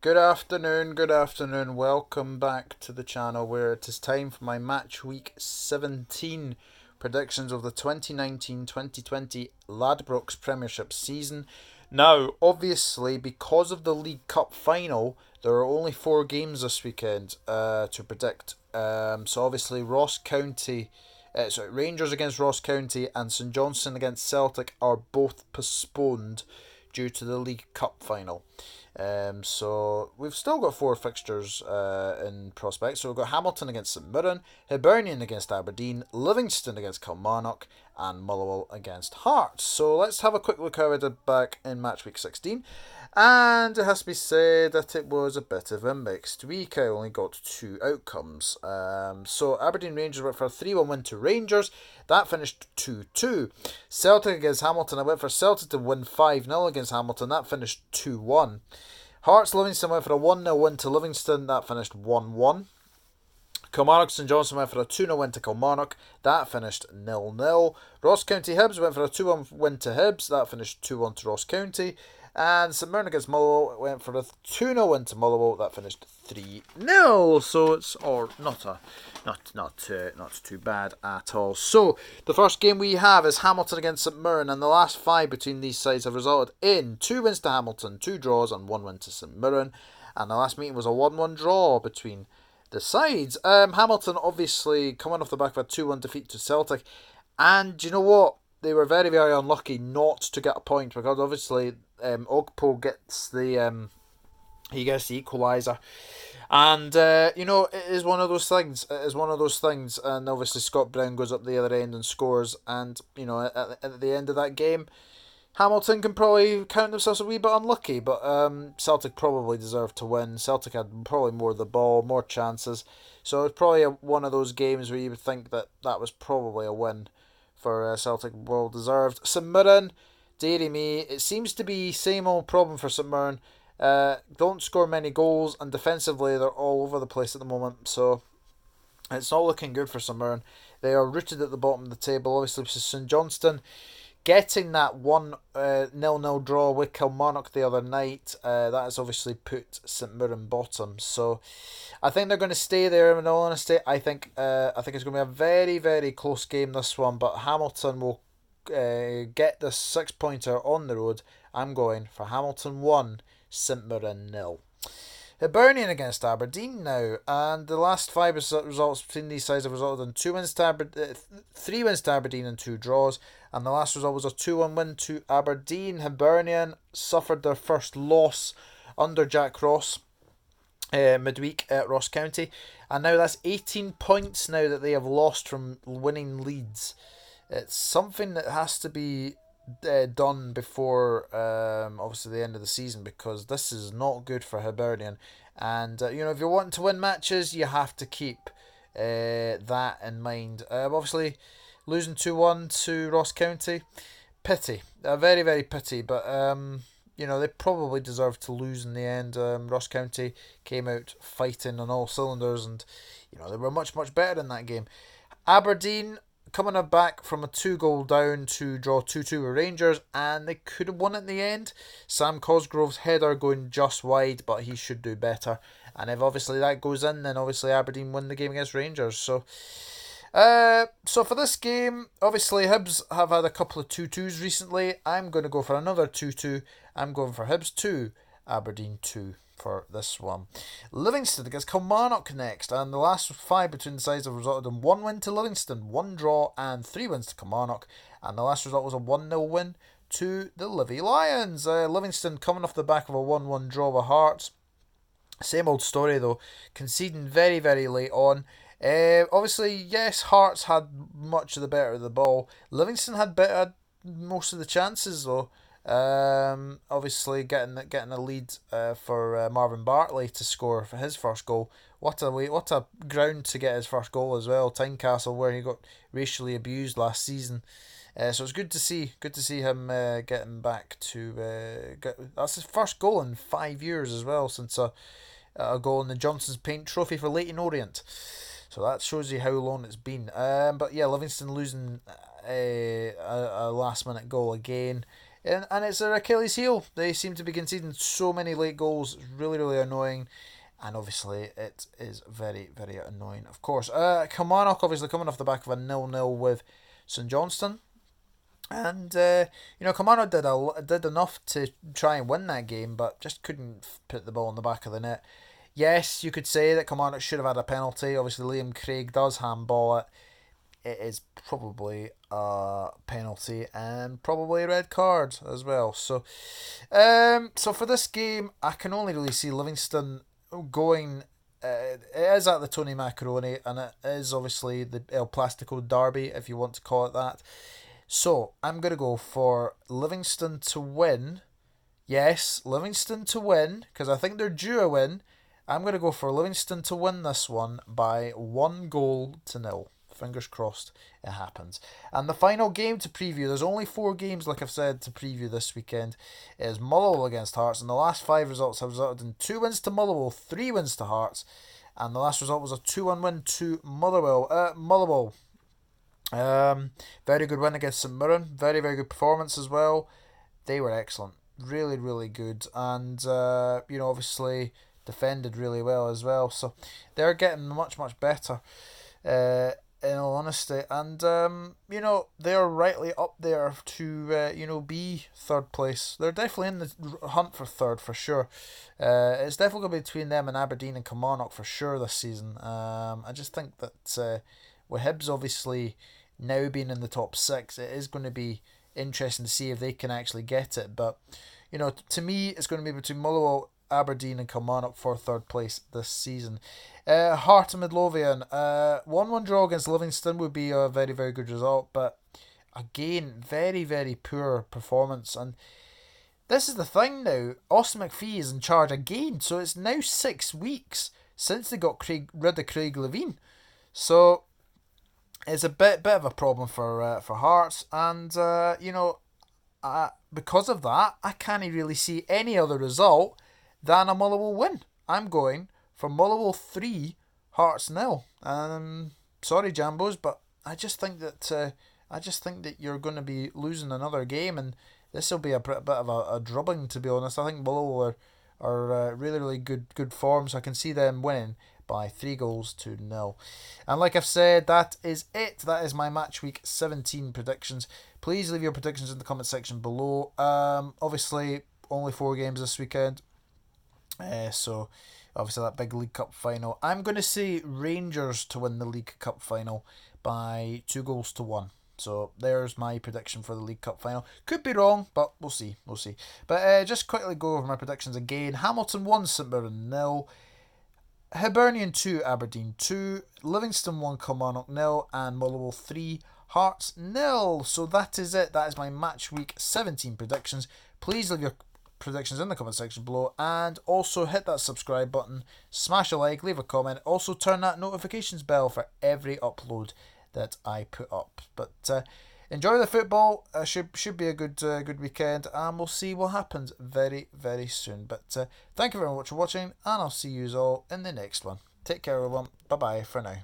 Good afternoon. Welcome back to the channel where it is time for my Match Week 17 predictions of the 2019-2020 Ladbrokes Premiership season. Now, obviously, because of the League Cup final, there are only 4 games this weekend to predict. So obviously, Rangers against Ross County and St Johnstone against Celtic are both postponed due to the League Cup final. So we've still got 4 fixtures in prospect. So we've got Hamilton against St Mirren, Hibernian against Aberdeen, Livingston against Kilmarnock, and Motherwell against Hearts. So let's have a quick look how I did back in Match Week 16. And it has to be said that it was a bit of a mixed week. I only got 2 outcomes. So Aberdeen Rangers went for a 3-1 win to Rangers. That finished 2-2. Celtic against Hamilton. I went for Celtic to win 5-0 against Hamilton. That finished 2-1. Hearts Livingston went for a 1-0 win to Livingston. That finished 1-1. Kilmarnock St Johnstone went for a 2-0 win to Kilmarnock. That finished 0-0. Ross County Hibs went for a 2-1 win to Hibs. That finished 2-1 to Ross County. And St Mirren against Motherwell went for a 2-0 win to Motherwell. That finished 3-0. So it's not too bad at all. So the first game we have is Hamilton against St Mirren, and the last 5 between these sides have resulted in 2 wins to Hamilton, 2 draws, and 1 win to St Mirren. And the last meeting was a 1-1 draw between the sides. Hamilton obviously coming off the back of a 2-1 defeat to Celtic, and you know what? They were very, very unlucky not to get a point because obviously Ogpo gets the equaliser, and it is one of those things. And obviously Scott Brown goes up the other end and scores, and at the end of that game, Hamilton can probably count themselves a wee bit unlucky, but Celtic probably deserved to win. Celtic had probably more of the ball, more chances, so it's probably one of those games where you would think that was probably a win for Celtic, well deserved. St Mirren, dearie me, it seems to be same old problem for St Mirren. Don't score many goals, and defensively they're all over the place at the moment, so it's not looking good for St Mirren. They are rooted at the bottom of the table. Obviously, St Johnstone getting that 1-0 draw with Kilmarnock the other night, that has obviously put St Mirren bottom. So I think they're going to stay there. In all honesty, I think it's going to be a very, very close game, this one. But Hamilton will get the 6-pointer on the road. I'm going for Hamilton 1, St Mirren 0. Hibernian against Aberdeen now, and the last 5 results between these sides have resulted in 3 wins to Aberdeen and 2 draws, and the last result was a 2-1 win to Aberdeen. Hibernian suffered their first loss under Jack Ross midweek at Ross County, and now that's 18 points now that they have lost from winning leads. It's something that has to be done before obviously the end of the season, because this is not good for Hibernian. And if you're wanting to win matches, you have to keep that in mind. Obviously losing 2-1 to Ross County, pity, very, very pity, but they probably deserved to lose in the end. Ross County came out fighting on all cylinders, and they were much, much better in that game. Aberdeen coming back from a 2-goal down to draw 2-2 with Rangers, and they could have won it in the end. Sam Cosgrove's header going just wide, but he should do better. And if obviously that goes in, then obviously Aberdeen win the game against Rangers. So for this game, obviously Hibs have had a couple of 2-2s recently. I'm going to go for another 2-2. I'm going for Hibs 2, Aberdeen 2. For this one. Livingston against Kilmarnock next, and the last 5 between the sides have resulted in 1 win to Livingston, 1 draw, and 3 wins to Kilmarnock, and the last result was a 1-0 win to the Livy Lions. Livingston coming off the back of a 1-1 draw with Hearts. Same old story though, conceding very, very late on. Obviously, yes, Hearts had much of the better of the ball. Livingston had most of the chances though. Obviously getting a lead for Marvin Bartley to score for his first goal. What a ground to get his first goal as well. Tynecastle, where he got racially abused last season. So it's good to see him getting back to that's his first goal in 5 years as well, since a goal in the Johnson's Paint Trophy for Leyton Orient. So that shows you how long it's been. But yeah, Livingston losing a last minute goal again. and it's their Achilles heel. They seem to be conceding so many late goals. It's really, really annoying. And obviously, it is very, very annoying, of course. Kilmarnock, obviously, coming off the back of a 0-0 with St Johnstone. And, Kilmarnock did enough to try and win that game, but just couldn't put the ball in the back of the net. Yes, you could say that Kilmarnock should have had a penalty. Obviously, Liam Craig does handball it. It is probably a penalty and probably a red card as well. So for this game, I can only really see Livingston going. It is at the Tony Macaroni, and it is obviously the El Plastico Derby, if you want to call it that. So I'm going to go for Livingston to win. Yes, Livingston to win, because I think they're due a win. I'm going to go for Livingston to win this one by 1-0. Fingers crossed it happens. And the final game to preview, there's only 4 games, like I've said, to preview this weekend, is Motherwell against Hearts. And the last 5 results have resulted in 2 wins to Motherwell, 3 wins to Hearts. And the last result was a 2-1 win to Motherwell. Very good win against St Mirren. Very, very good performance as well. They were excellent. Really, really good. And, obviously defended really well as well. So they're getting much, much better. In all honesty, and they're rightly up there to be third place. They're definitely in the hunt for third for sure. It's definitely going to be between them and Aberdeen and Kilmarnock for sure this season. I just think that with Hibs obviously now being in the top 6, it is going to be interesting to see if they can actually get it. But to me, it's going to be between Motherwell, Aberdeen and Kilmarnock for third place this season. Heart and Midlothian, 1-1 draw against Livingston would be a very, very good result, but again, very, very poor performance. And this is the thing now, Austin McPhee is in charge again, so it's now 6 weeks since they got rid of Craig Levein. So it's a bit of a problem for Hearts, and because of that, I can't really see any other result than a Motherwell win. I'm going for Motherwell 3, Hearts 0. Sorry, Jambos, but I just think that you're going to be losing another game, and this will be a bit of a drubbing, to be honest. I think Motherwell are really, really good form, so I can see them winning by 3-0. And like I've said, that is it. That is my match week 17 predictions. Please leave your predictions in the comment section below. Obviously, only 4 games this weekend. So obviously that big League Cup final. I'm going to say Rangers to win the League Cup final by 2-1. So there's my prediction for the League Cup final. Could be wrong, but we'll see. But just quickly go over my predictions again. Hamilton 1, St Mirren 0. Hibernian 2, Aberdeen 2. Livingston 1, Kilmarnock 0. And Motherwell 3, Hearts 0. So that is it. That is my match week 17 predictions. Please leave your predictions in the comment section below, and also hit that subscribe button, smash a like, leave a comment, also turn that notifications bell for every upload that I put up. But enjoy the football. Should be a good weekend, and we'll see what happens very, very soon. But thank you very much for watching, and I'll see you all in the next one. Take care, everyone. Bye bye for now.